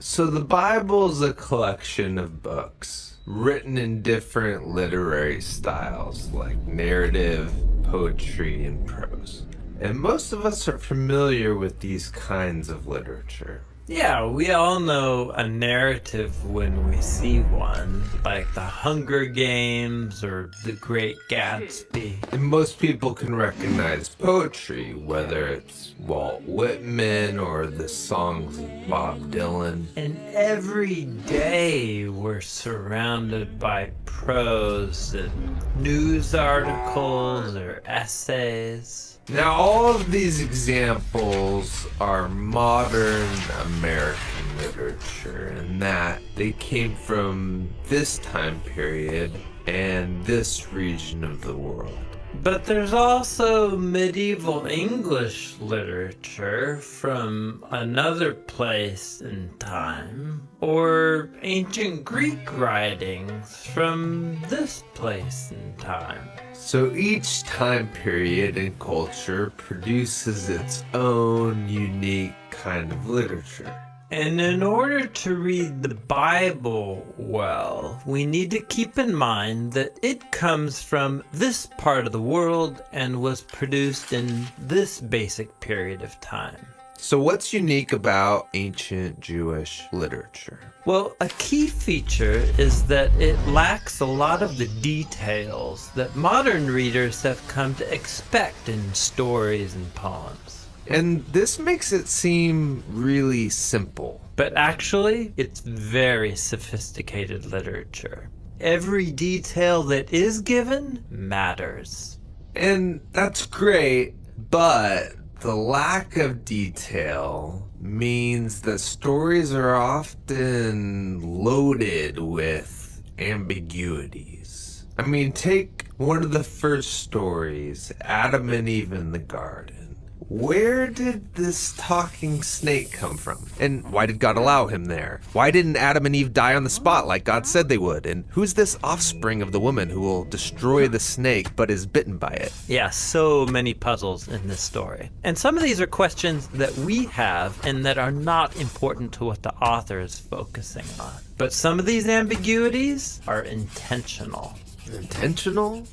So the Bible is a collection of books written in different literary styles like narrative, poetry, and prose. And most of us are familiar with these kinds of literature. Yeah, we all know a narrative when we see one, like The Hunger Games or The Great Gatsby. And most people can recognize poetry, whether it's Walt Whitman or the songs of Bob Dylan. And every day we're surrounded by prose and news articles or essays. Now, all of these examples are modern American literature in that they came from this time period and this region of the world. But there's also medieval English literature from another place and time, or ancient Greek writings from this place and time. So each time period and culture produces its own unique kind of literature. And in order to read the Bible well, we need to keep in mind that it comes from this part of the world and was produced in this basic period of time. So what's unique about ancient Jewish literature? Well, a key feature is that it lacks a lot of the details that modern readers have come to expect in stories and poems. And this makes it seem really simple. But actually, it's very sophisticated literature. Every detail that is given matters. And that's great, but the lack of detail means that stories are often loaded with ambiguities. I mean, take one of the first stories, Adam and Eve in the garden. Where did this talking snake come from? And why did God allow him there? Why didn't Adam and Eve die on the spot like God said they would? And who's this offspring of the woman who will destroy the snake but is bitten by it? Yeah, so many puzzles in this story. And some of these are questions that we have and that are not important to what the author is focusing on. But some of these ambiguities are intentional. Intentional?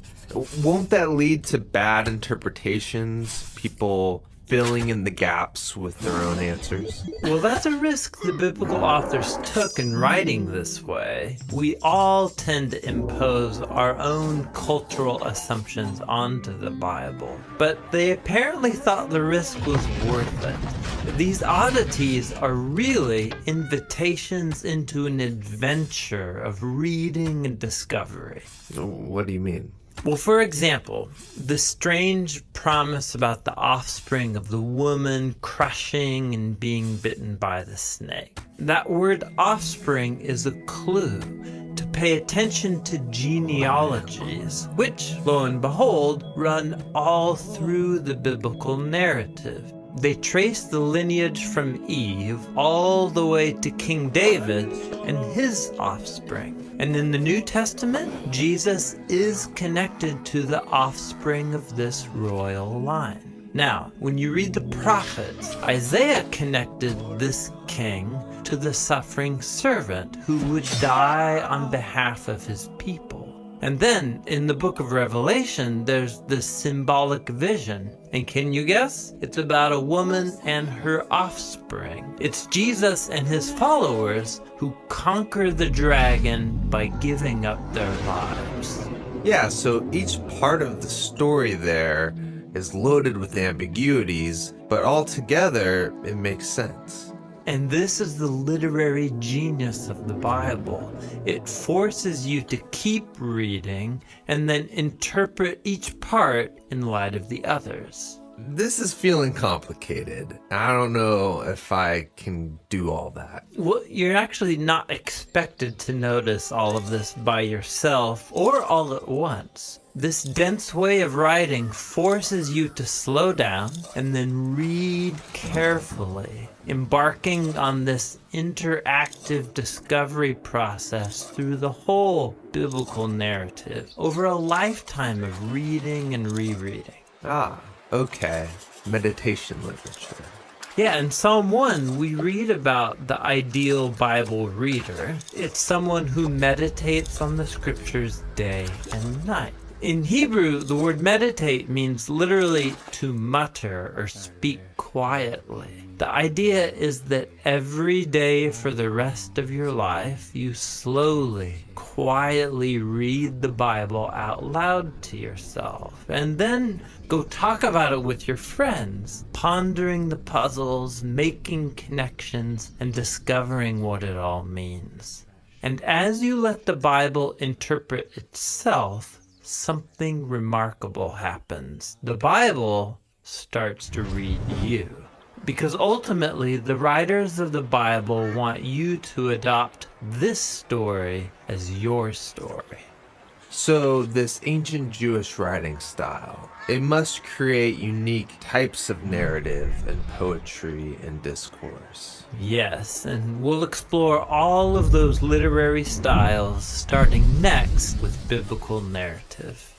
Won't that lead to bad interpretations? People filling in the gaps with their own answers? Well, that's a risk the biblical authors took in writing this way. We all tend to impose our own cultural assumptions onto the Bible, but they apparently thought the risk was worth it. These oddities are really invitations into an adventure of reading and discovery. What do you mean? Well, for example, the strange promise about the offspring of the woman crushing and being bitten by the snake. That word offspring is a clue to pay attention to genealogies, which, lo and behold, run all through the biblical narrative. They trace the lineage from Eve all the way to King David and his offspring. And in the New Testament, Jesus is connected to the offspring of this royal line. Now, when you read the prophets, Isaiah connected this king to the suffering servant who would die on behalf of his people. And then, in the book of Revelation, there's this symbolic vision. And can you guess? It's about a woman and her offspring. It's Jesus and his followers who conquer the dragon by giving up their lives. Yeah, so each part of the story there is loaded with ambiguities, but altogether it makes sense. And this is the literary genius of the Bible. It forces you to keep reading and then interpret each part in light of the others. This is feeling complicated. I don't know if I can do all that. Well, you're actually not expected to notice all of this by yourself or all at once. This dense way of writing forces you to slow down and then read carefully, embarking on this interactive discovery process through the whole biblical narrative over a lifetime of reading and rereading. Ah, okay. Meditation literature. Yeah, in Psalm 1, we read about the ideal Bible reader. It's someone who meditates on the scriptures day and night. In Hebrew, the word meditate means literally to mutter or speak quietly. The idea is that every day for the rest of your life, you slowly, quietly read the Bible out loud to yourself, and then go talk about it with your friends, pondering the puzzles, making connections, and discovering what it all means. And as you let the Bible interpret itself, something remarkable happens. The Bible starts to read you. Because ultimately, the writers of the Bible want you to adopt this story as your story. So this ancient Jewish writing style, it must create unique types of narrative and poetry and discourse. Yes, and we'll explore all of those literary styles, starting next with biblical narrative.